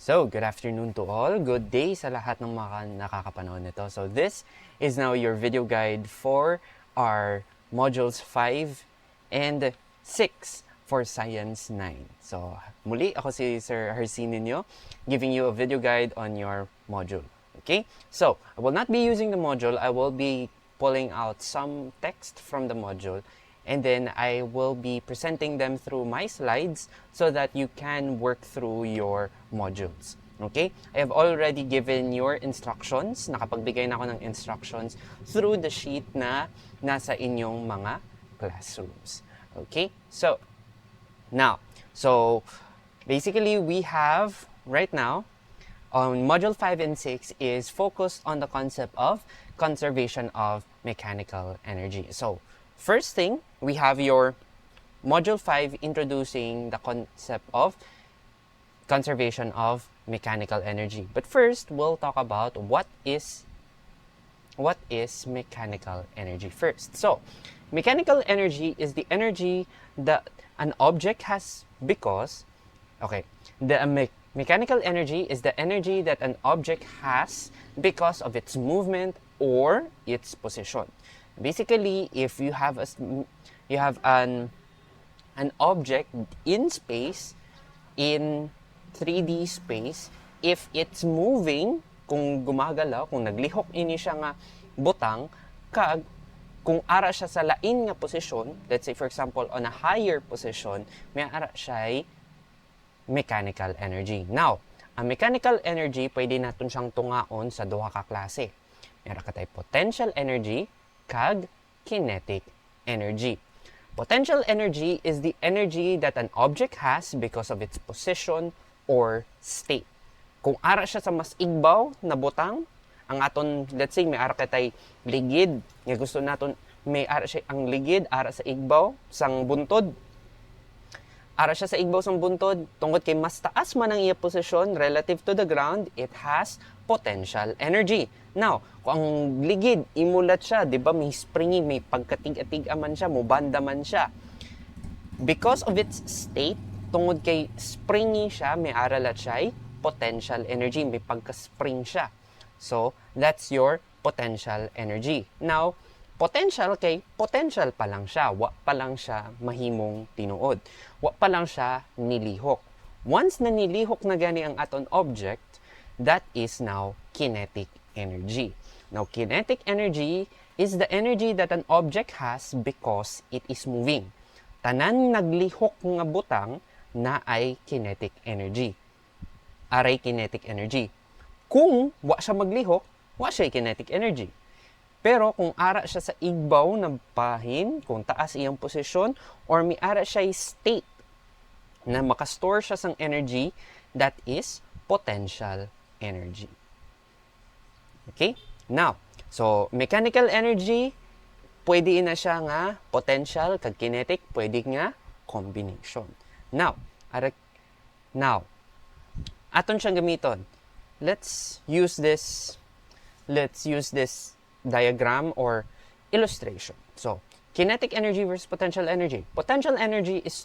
So, good afternoon to all. Good day sa lahat ng mga nakakapanood nito. So, this is now your video guide for our modules 5 and 6 for Science 9. So, muli ako si Sir Hercine ninyo, giving you a video guide on your module. Okay? So, I will not be using the module. I will be pulling out some text from the module, and then I will be presenting them through my slides so that you can work through your modules. Okay? I have already given your instructions. Nakapagbigay na ako ng instructions through the sheet na nasa inyong mga classrooms. Okay? So, basically we have right now on Module 5 and 6 is focused on the concept of conservation of mechanical energy. So, first thing, we have your Module 5 introducing the concept of conservation of mechanical energy. But first, we'll talk about what is mechanical energy first. So, mechanical energy is the energy that an object has because, mechanical energy is the energy that an object has because of its movement or its position. Basically, if you have an object in space, in 3D space, if it's moving, kung gumagalaw, kung naglihok ini siya nga butang, kung ara siya sa lain nga posisyon, let's say for example on a higher position, may ara siya ay mechanical energy. Now, ang mechanical energy pwede naton siyang tungaon sa duha ka klase. Meron ka tay potential energy kag kinetic energy. Potential energy is the energy that an object has because of its position or state. Kung ara siya sa mas igbaw na butang, ang aton, let's say may ara katay ligid, nga gusto naton may ara siya ang ligid ara sa igbaw sang buntod. Ara siya sa igbaw sang buntod, tungod kay mas taas man ang iya posisyon relative to the ground, it has potential energy. Now, kung ang ligid, imulat siya, di ba may springy, may pagkatig-atig man siya, mubanda man siya. Because of its state, tungod kay springy siya, may aralat siya ay potential energy, may pagka-spring siya. So, that's your potential energy. Now, potential kay potential pa lang siya, wa pa lang siya mahimong tinuod. Wa pa lang siya nilihok. Once na nilihok na gani ang aton object, that is now kinetic energy. Now, kinetic energy is the energy that an object has because it is moving. Tanan naglihok nga butang na ay kinetic energy. Aray kinetic energy. Kung wa siya maglihok, wa siya kinetic energy. Pero kung ara siya sa igbaw ng bahin, kung taas iyang posisyon, or may ara siya state na makastore siya sang energy, that is potential energy. Okay? Now, so mechanical energy, pwede na siya nga potential kag kinetic, pwede nga combination. Now, aton siyang gamiton. Let's use this diagram or illustration. So, kinetic energy versus potential energy. Potential energy is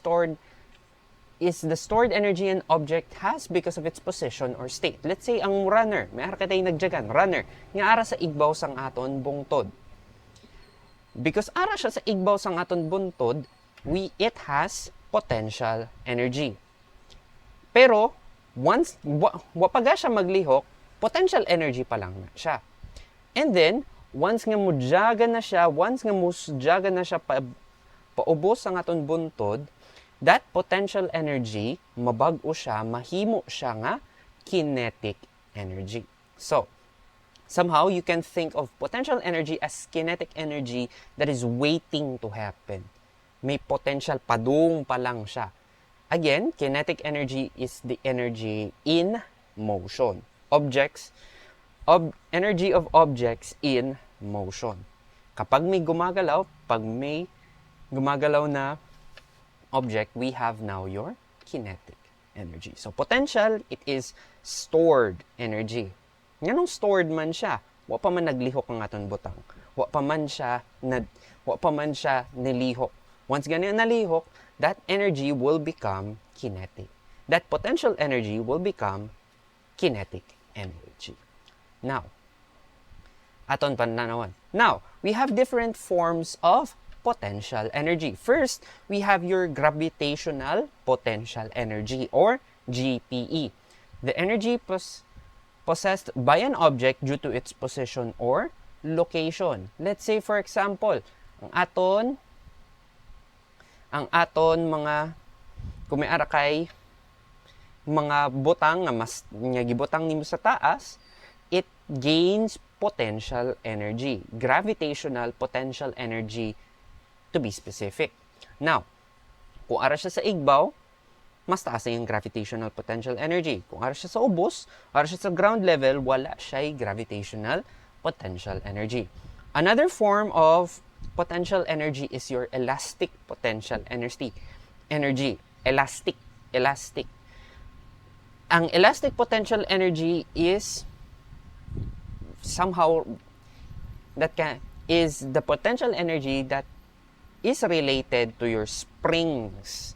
the stored energy an object has because of its position or state. Let's say ang runner, may ara katay nagjagan, runner, nga ara sa igbaw sang aton bungtod. Because ara siya sa igbaw sang aton buntod, it has potential energy. Pero once wa pa siya maglihok, potential energy pa lang na siya. And then once nga mudyaga na siya paubos ang aton buntod, that potential energy mabag-o siya, mahimo siya nga kinetic energy. So, somehow you can think of potential energy as kinetic energy that is waiting to happen. May potential padung pa lang siya. Again, kinetic energy is the energy in motion. Energy of objects in motion. Kapag may gumagalaw, na object, we have now your kinetic energy. So, potential, it is stored energy. Nganong stored man siya? Wa pa man naglihok ang aton butang. Wa pa man siya nilihok. Once ganyan nalihok, that energy will become kinetic. That potential energy will become kinetic energy. Now, aton pananawan. Now, we have different forms of potential energy. First, we have your gravitational potential energy or GPE. The energy possessed by an object due to its position or location. Let's say for example, ang aton mga kung may ara kay mga butang nga mas nga gibutang nimo sa taas, it gains potential energy, gravitational potential energy to be specific. Now, kung ara siya sa igbaw, mas taas yung gravitational potential energy. Kung ara siya sa ubos, ara siya sa ground level, wala siya gravitational potential energy. Another form of potential energy is your elastic potential energy. Elastic. Ang elastic potential energy is somehow is the potential energy that is related to your springs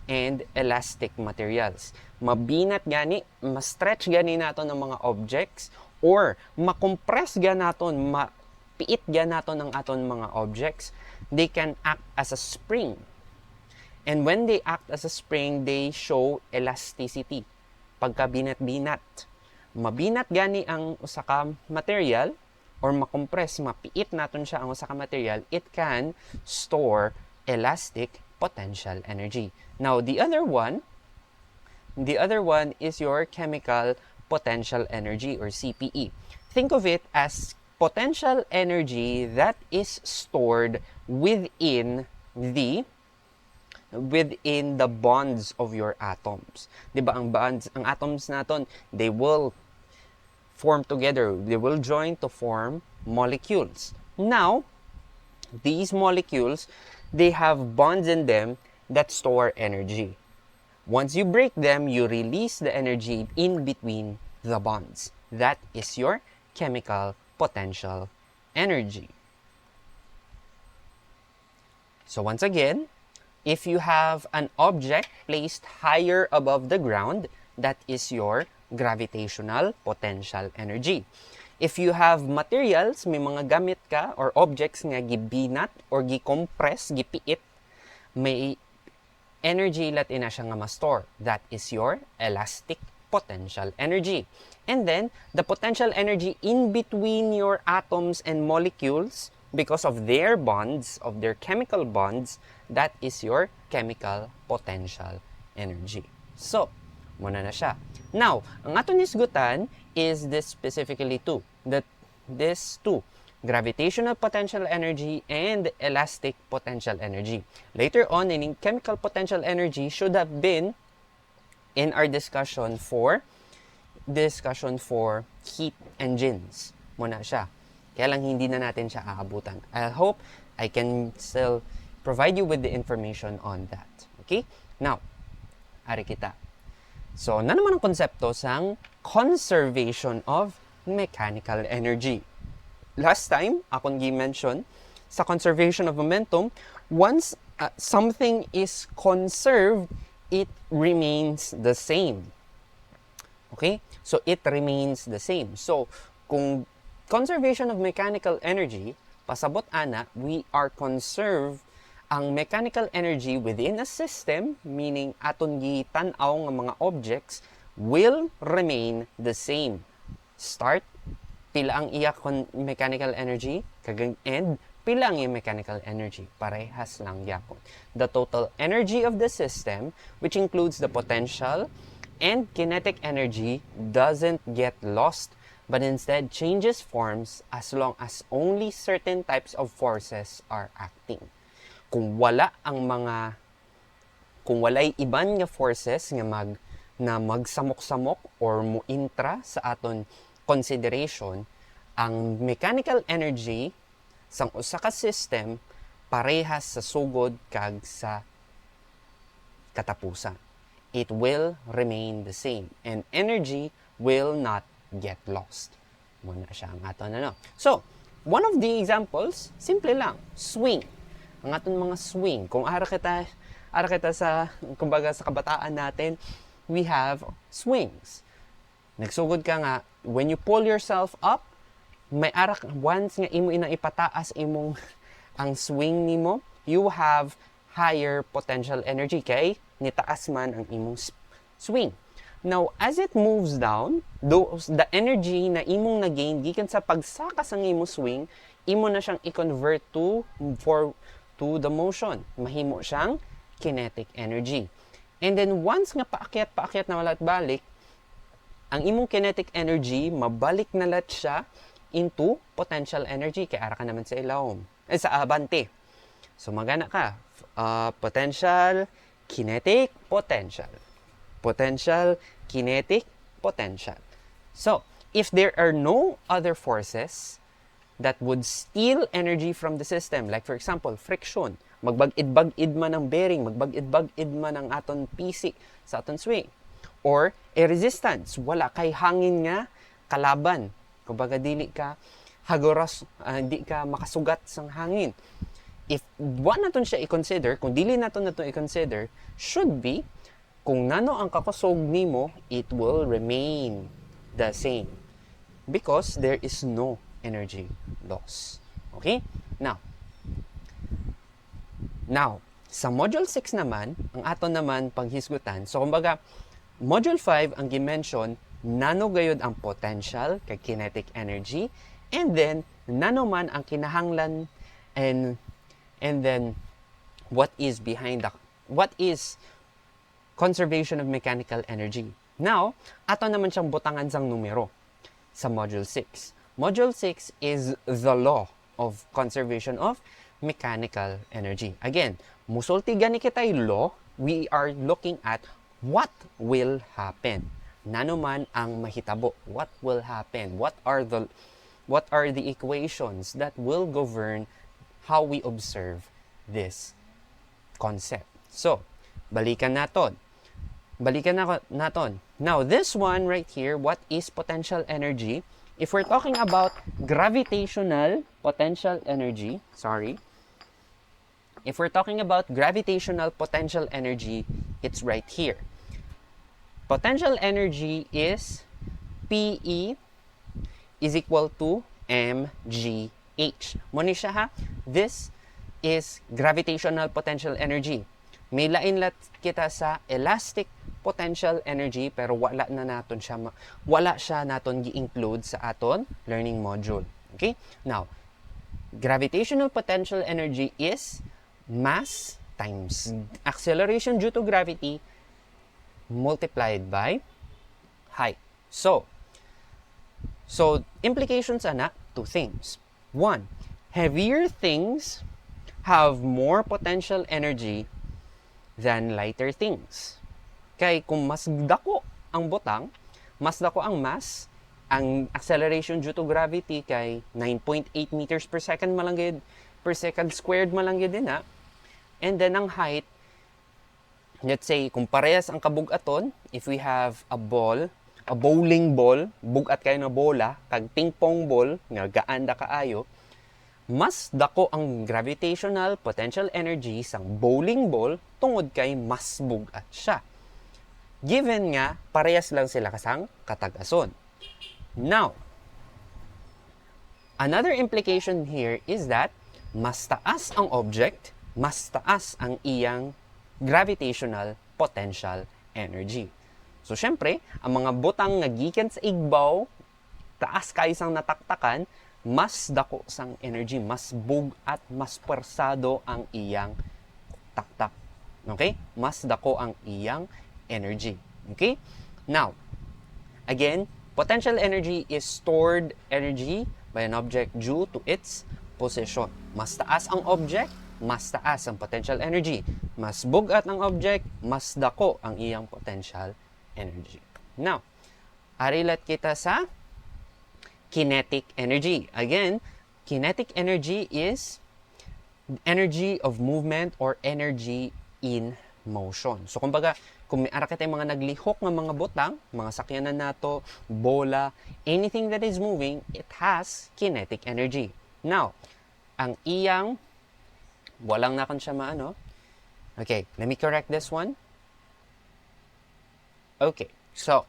and elastic materials. Mabinat gani, ma-stretch gani nato ng mga objects or ma-compress gani naton, mapiit gani nato ng aton mga objects. They can act as a spring. And when they act as a spring, they show elasticity. Pagka binat-binat. Mabinat gani ang usa ka material or ma-compress, mapiit naton siya ang usa ka material, it can store elastic potential energy. Now, the other one is your chemical potential energy or CPE. Think of it as potential energy that is stored within the bonds of your atoms. 'Di ba ang atoms naton, they will form together, they will join to form molecules. Now, these molecules, they have bonds in them that store energy. Once you break them, you release the energy in between the bonds. That is your chemical potential energy. So once again, if you have an object placed higher above the ground, that is your gravitational potential energy. If you have materials, may mga gamit ka or objects nga gibinat or gicompress, gipiit, may energy latin na siya nga ma-store. That is your elastic potential energy. And then, the potential energy in between your atoms and molecules, because of their bonds, of their chemical bonds, that is your chemical potential energy. So, muna na siya. Now, ang aton isgutan is this specifically two. These two. Gravitational potential energy and elastic potential energy. Later on, in chemical potential energy should have been in our discussion for heat engines. Muna siya. Kaya lang hindi na natin siya aabutan. I hope I can still provide you with the information on that. Okay? Now, ari kita. So, na naman ang konsepto sang conservation of mechanical energy. Last time, akong gi-mention, sa conservation of momentum, once something is conserved, it remains the same. Okay? So, it remains the same. So, kung conservation of mechanical energy, pasabot ana, we are conserve ang mechanical energy within a system, meaning aton gitan-aw nga mga objects, will remain the same. Start, pila ang iya mechanical energy, kagang end, pila ang iya mechanical energy. Parehas lang yapon. The total energy of the system, which includes the potential and kinetic energy, doesn't get lost, but instead changes forms as long as only certain types of forces are acting. Kung walay iban nga forces nga magsamok-samok or muintra sa aton consideration, ang mechanical energy sang usa ka system parehas sa sugod kag sa katapusan. It will remain the same and energy will not get lost. Muna siya ang aton ano. So, one of the examples, simple lang, swing. Ang aton mga swing, kung ara kita sa kumbaga sa kabataan natin, we have swings. Nagsugod ka nga, when you pull yourself up, may arak, once nga imo ina ipataas imong ang swing nimo, you have higher potential energy kay nitaas man ang imong swing. Now, as it moves down, the energy na imong na-gain gikan sa pagsaka sa imong swing, imo na siyang i-convert to the motion. Mahimo siyang kinetic energy. And then once nga paakyat na walat balik, ang imong kinetic energy mabalik na lat siya into potential energy kay ara ka naman sa ilawom. Sa abante. So magana ka, potential, kinetic, potential. Potential, kinetic, potential. So, if there are no other forces that would steal energy from the system, like for example, friction, magbag-id man ang bearing, magbag-id man ang aton PC sa aton swing, or a resistance, wala kay hangin nga kalaban, kumbaga dili ka hagoras, di ka makasugat sang hangin. If one naton siya i-consider, kung dili naton i-consider, should be kung nano ang kakusog nimo, it will remain the same because there is no energy loss. Okay? Now, sa Module 6 naman, ang aton naman paghisgutan. So, kumbaga, Module 5, ang gimension, nano gayod ang potential kay kinetic energy, and then, nano man ang kinahanglan, and then, what is conservation of mechanical energy. Now, ato naman siyang butangan sang numero sa Module 6. Module 6 is the law of conservation of mechanical energy. Again, musulti gani kitay law, we are looking at what will happen. Nano man ang mahitabo, what will happen? What are the equations that will govern how we observe this concept? So, balikan naton. Now, this one right here, what is potential energy? If we're talking about gravitational potential energy, if we're talking about gravitational potential energy, it's right here. Potential energy is PE is equal to mgh. Muna siya ha? This is gravitational potential energy. May lain-lat kita sa elastic potential energy pero wala siya naton gi-include sa aton learning module. Okay? Now, gravitational potential energy is mass times acceleration due to gravity multiplied by height. So implications ana, two things. One, heavier things have more potential energy than lighter things. Kay kung mas dako ang butang, mas dako ang mass, ang acceleration due to gravity kay 9.8 meters per second per second squared malanggid din ha. And then ang height, let's say kung parehas ang kabug-aton, if we have a bowling ball, bugat kayo na bola, kag ping pong ball nga gaan da kaayo, mas dako ang gravitational potential energy sang bowling ball tungod kay mas bugat siya. Given nga, parehas lang sila kasang katag-ason. Now, another implication here is that mas taas ang object, mas taas ang iyang gravitational potential energy. So, syempre, ang mga butang nga gikan sa igbaw, taas kayo sang nataktakan, mas dako sang energy, mas bugat, mas persado ang iyang taktak. Okay? Mas dako ang iyang energy. Okay? Now, again, potential energy is stored energy by an object due to its position. Mas taas ang object, mas taas ang potential energy. Mas bugat ang object, mas dako ang iyang potential energy. Now, arilat kita sa kinetic energy. Again, kinetic energy is energy of movement or energy in motion. So, kumbaga, kung may ara kitay mga naglihok ng mga butang, mga sakyanan nato, bola, anything that is moving, it has kinetic energy. Now, ang iyang, walang nakon siya maano. Okay, let me correct this one. Okay, so,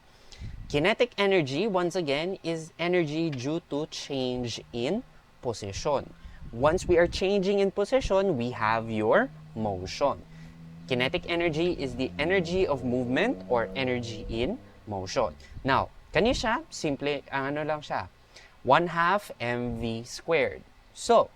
Kinetic energy, once again, is energy due to change in position. Once we are changing in position, we have your motion. Kinetic energy is the energy of movement or energy in motion. Now, kani siya, simple, ano lang siya, 1/2 mv squared. So,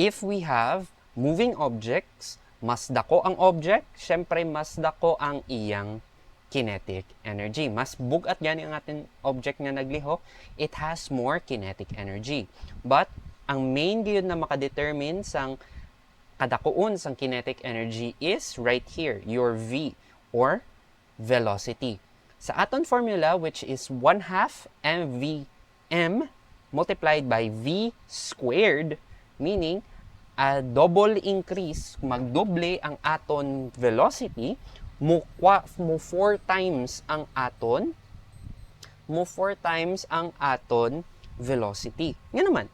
if we have moving objects, mas dako ang object, syempre mas dako ang iyang kinetic energy. Mas bugat gani ang ating object nga naglihok, it has more kinetic energy. But, ang main gyud na makadetermine sang kadakuon sang kinetic energy is right here, your V, or velocity. Sa aton formula, which is 1/2 mvm multiplied by v squared, meaning a double increase, magdoble ang aton velocity, mo 4 times ang aton velocity. Nga naman,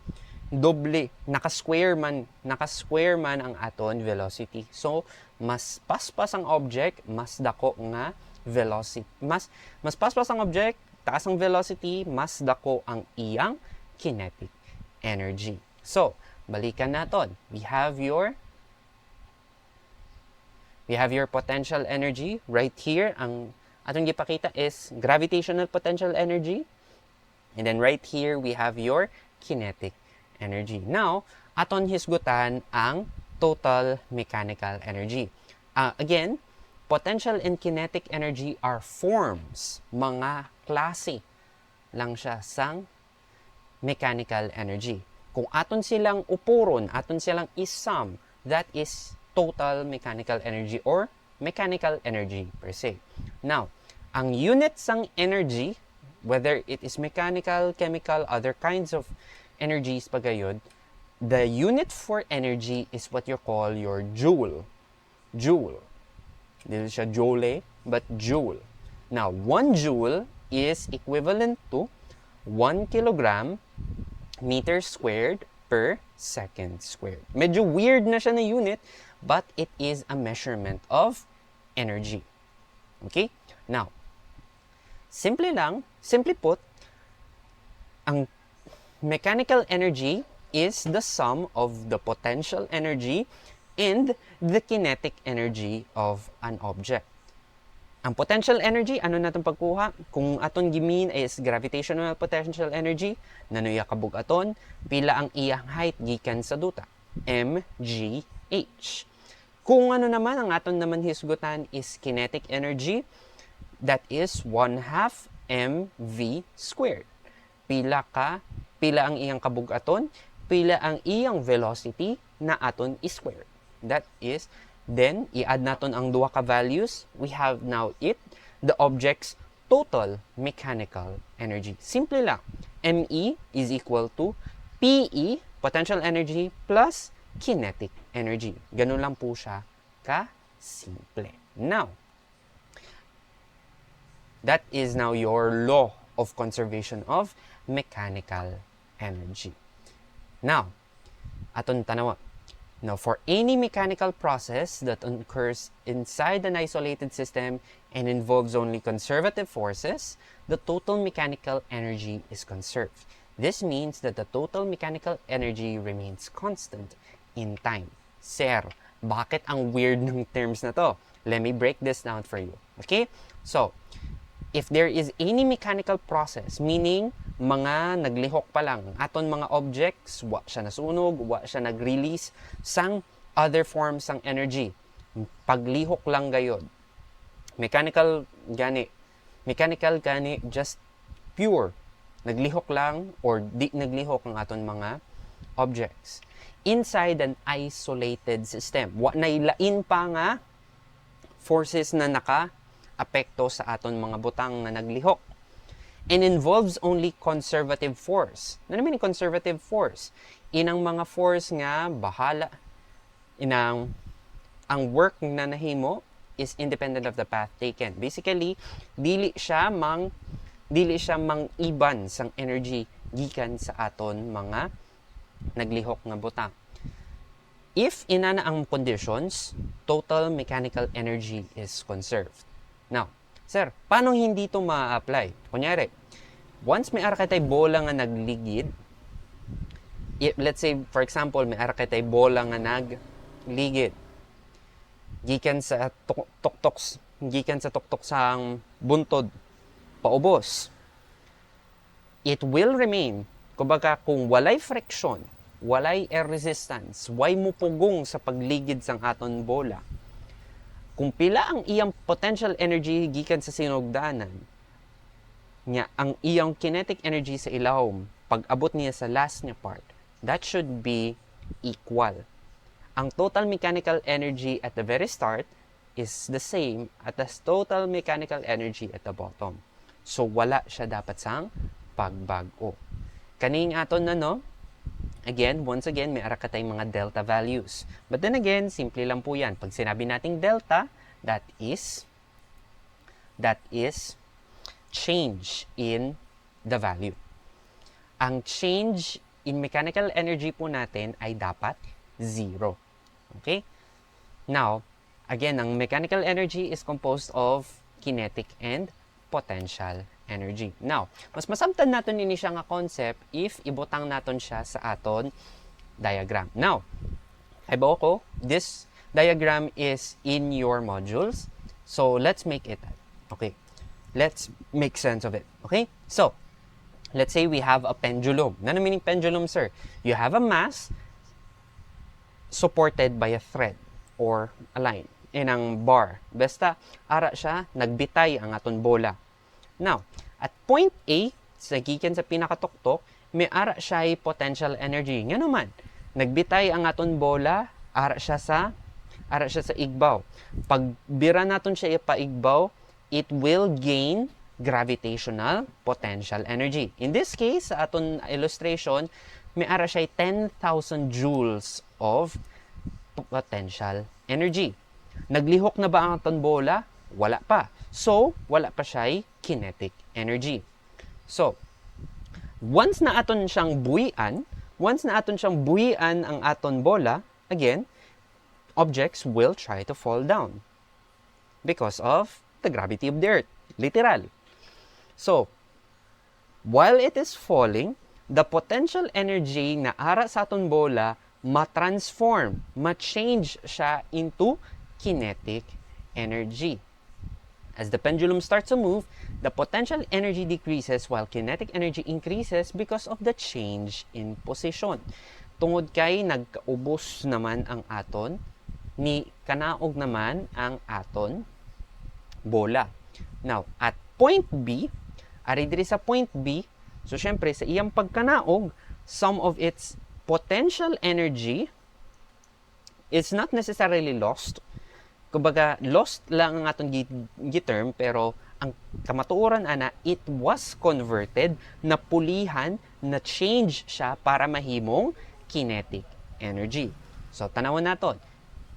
doble, naka-square man ang aton velocity. So, mas paspas ang object, mas dako nga velocity. Mas paspas ang object, taas ang velocity, mas dako ang iyang kinetic energy. So, balikan naton. We have your potential energy right here. Ang atong gipakita is gravitational potential energy. And then right here, we have your kinetic energy. Now, aton hisgutan ang total mechanical energy. Again, potential and kinetic energy are forms, mga klase lang siya sang mechanical energy. Kung aton silang upuron, aton silang isum, that is total mechanical energy or mechanical energy per se. Now, ang unit sang energy, whether it is mechanical, chemical, other kinds of energies pagayod, the unit for energy is what you call your joule. Joule. Dito siya joule, but joule. Now, 1 joule is equivalent to 1 kilogram meter squared per second squared. Medyo weird na siya na unit, but it is a measurement of energy. Okay? Now, simply put, ang mechanical energy is the sum of the potential energy and the kinetic energy of an object. Ang potential energy, ano natin pagkuha? Kung aton gimin is gravitational potential energy, nanuya kabog aton, pila ang iyang height gikan sa duta? mgh. Kung ano naman, ang aton naman hisgutan is kinetic energy, that is 1/2 mv squared. Pila ang iyang kabog aton, pila ang iyang velocity na aton i-square. That is, then, i-add naton ang duha ka values. We have now the object's total mechanical energy. Simple lang. ME is equal to PE, potential energy, plus kinetic energy. Ganun lang po siya ka-simple. Now, that is now your law of conservation of mechanical energy. Now, aton tanawa. Now, for any mechanical process that occurs inside an isolated system and involves only conservative forces, the total mechanical energy is conserved. This means that the total mechanical energy remains constant in time. Sir, bakit ang weird ng terms na to? Let me break this down for you. Okay? So, if there is any mechanical process, meaning mga naglihok pa lang aton mga objects, wa siya nasunog, wa siya nag-release sang other forms sang energy. Paglihok lang gayod. Mechanical gani, just pure. Naglihok lang or di naglihok ang aton mga objects. Inside an isolated system. Wa nailain pa nga forces na naka-apekto sa aton mga butang na naglihok. And involves only conservative force. Ano naman yung conservative force? Inang mga force nga bahala, ang work na nahimo is independent of the path taken. Basically, dili siya mang-iban sang energy gikan sa aton mga naglihok nga butang. If inana ang conditions, total mechanical energy is conserved. Now, Sir, paano hindi to ma-apply? Kunyari, once may ara kitay bola nga nagligid, let's say, for example, may ara kitay bola nga nagligid, gikan sa tuktok sang buntod, paubos, it will remain. Kumbaga, kung walay friction, walay air resistance, way mupugong sa pagligid sang aton bola, kung pila ang iyang potential energy gikan sa sinugdanan, nya ang iyang kinetic energy sa ilawom, pag-abot niya sa last niya part, that should be equal. Ang total mechanical energy at the very start is the same at the total mechanical energy at the bottom. So, wala siya dapat sang pagbago. Kaning aton na, no? Again, once again, may ara katay mga delta values. But then again, simple lang po yan. Pag sinabi nating delta, that is change in the value. Ang change in mechanical energy po natin ay dapat 0. Okay? Now, again, ang mechanical energy is composed of kinetic and potential energy. Now, mas masamtan natin ini siya nga concept if ibutang natin siya sa aton diagram. Now, kaibaw ko, this diagram is in your modules. So, let's make it. Okay. Let's make sense of it. Okay? So, let's say we have a pendulum. Ano meaning pendulum, sir? You have a mass supported by a thread or a line in ang bar. Basta, ara siya, nagbitay ang aton bola. Now, at point A, sa gikan sa pinakatuktok, may ara siya ay potential energy. Nga naman, nagbitay ang aton bola, ara siya sa igbaw. Pag bira naton siya ipaigbaw, it will gain gravitational potential energy. In this case, sa aton illustration, may ara siya 10,000 joules of potential energy. Naglihok na ba ang aton bola? Wala pa. So, wala pa siya kinetic energy. So, once na aton siyang buhian ang aton bola, again, objects will try to fall down because of the gravity of the earth. Literal. So, while it is falling, the potential energy na ara sa aton bola ma-transform, ma-change siya into kinetic energy. As the pendulum starts to move, the potential energy decreases while kinetic energy increases because of the change in position. Tungod kay nagkaubos naman ang aton, ni kanaog naman ang aton bola. Now, at point B, ari diri sa point B, so syempre sa iyang pagkanaog, some of its potential energy is not necessarily lost. Kumbaga, lost lang ang atong giterm, pero ang kamatuoran ana, it was converted, na pulihan, na change siya para mahimong kinetic energy. So, tanawon naton.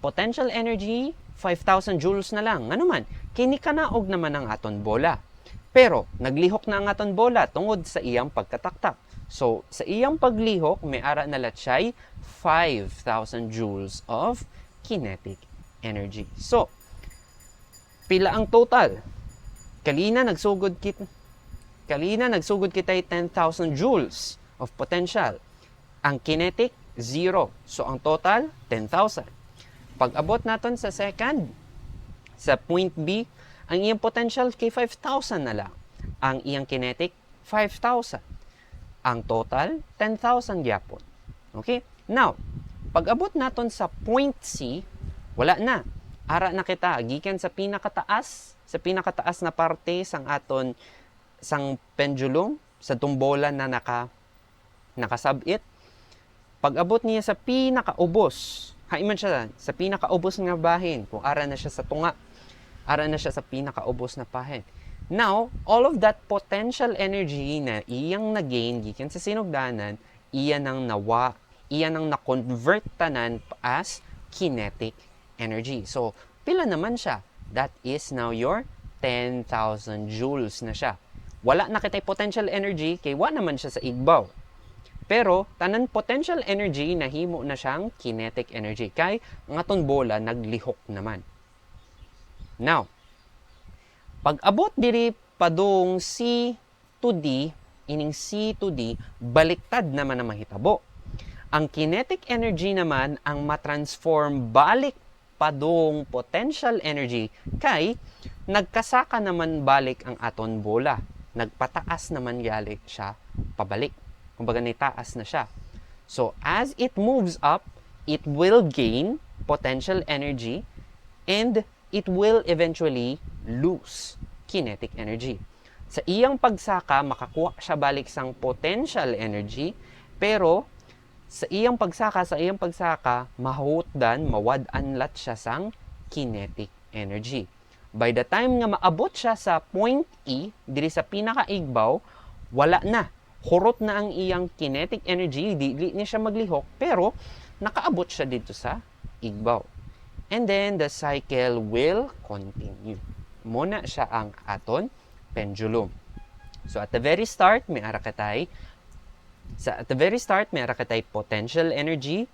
Potential energy, 5,000 joules na lang. Ano man, kinikanaog naman ang aton bola. Pero, naglihok na ang aton bola tungod sa iyang pagkataktak. So, sa iyang paglihok, may ara na latsay 5,000 joules of kinetic energy. So, pila ang total? Kalina nagsugod kitay 10,000 joules of potential. Ang kinetic, 0. So, ang total, 10,000. Pag abot naton sa second, sa point B, ang iyang potential kay 5,000 na lang. Ang iyang kinetic, 5,000. Ang total, 10,000 gyapon. Okay? Now, pag abot naton sa point C, wala na. Ara na kita, gikan sa pinakataas na parte sang aton sang pendulum, sa tumbola na nakasabit. Pag abot niya sa pinakaubos, haiman siya sa pinakaubos nga bahin, kung ara na siya sa tunga, ara na siya sa pinakaubos na bahin. Now, all of that potential energy na iyang na-gain gikan sa sinugdanan, iyan ang na-convert tanan as kinetic energy. So, pila naman siya? That is now your 10,000 joules na siya. Wala na kitay potential energy, kay wala naman siya sa igbaw. Pero, tanan potential energy, nahimo na siyang kinetic energy. Kay, ang aton bola, naglihok naman. Now, Pag abot diri padung C to D, ining C to D, baliktad naman ang mahitabo. Ang kinetic energy naman ang matransform balik padung potential energy kay nagkasaka naman balik ang aton bola. Nagpataas naman gali siya pabalik. Kumbaga nitaas na siya. So as it moves up, it will gain potential energy and it will eventually lose kinetic energy. Sa iyang pagsaka, makakuha siya balik sang potential energy, pero sa iyang pagsaka, mahutdan, mawad-anlat siya sang kinetic energy. By the time nga maabot siya sa point E, diri sa pinakaigbaw, wala na. Hurot na ang iyang kinetic energy, dili niya siya maglihok, pero nakaabot siya dito sa igbaw. And then the cycle will continue. Muna siya ang aton pendulum. So at the very start, may ara katay potential energy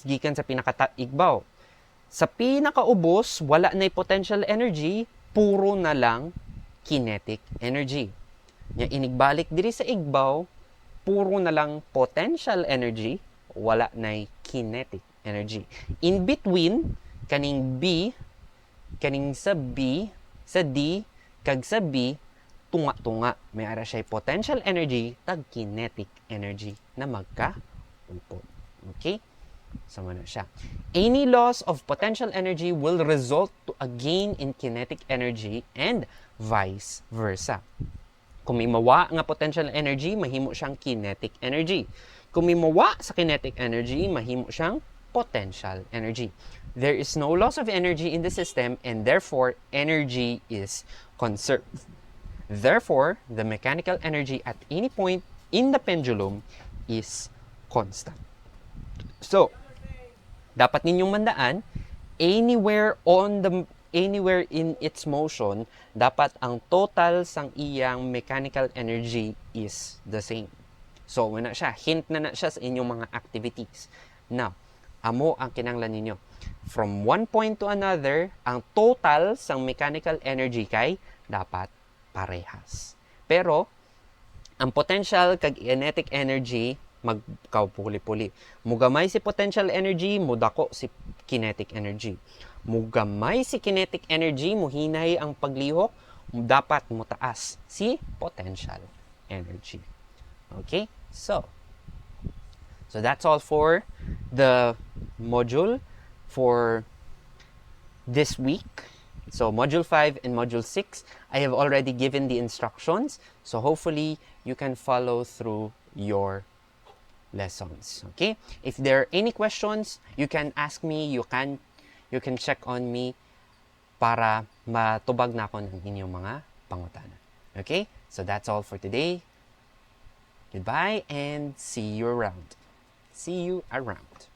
gikan sa pinakaigbaw. Sa pinakaubos, wala na potential energy, puro na lang kinetic energy. Nya inigbalik diri sa igbaw, puro na lang potential energy, wala na kinetic energy. In between, kaning sa D, kag sa B, tunga-tunga. May ara siya potential energy, tag kinetic energy na magka-upod. Okay? So, ano siya. Any loss of potential energy will result to a gain in kinetic energy and vice versa. Kung may mawa nga potential energy, mahimo siyang kinetic energy. Kung may mawa sa kinetic energy, mahimo siyang potential energy. There is no loss of energy in the system and therefore energy is conserved. Therefore, the mechanical energy at any point in the pendulum is constant. So, dapat ninyong mandaan, anywhere in its motion, dapat ang total sang iyang mechanical energy is the same. So, wala siya. Hint na siya sa inyong mga activities. Now, amo ang kinanglan ninyo. From one point to another, ang total sang mechanical energy kay dapat parehas. Pero, ang potential kag kinetic energy magkapuli-puli. Mugamay si potential energy, mudako si kinetic energy. Mugamay si kinetic energy, muhinay ang paglihok, dapat mutaas si potential energy. Okay? So that's all for the module for this week. So module 5 and module 6, I have already given the instructions. So hopefully you can follow through your lessons. Okay? If there are any questions, you can ask me, you can check on me para matubag na ako ng inyong mga pangutana. Okay? So that's all for today. Goodbye and see you around. See you around.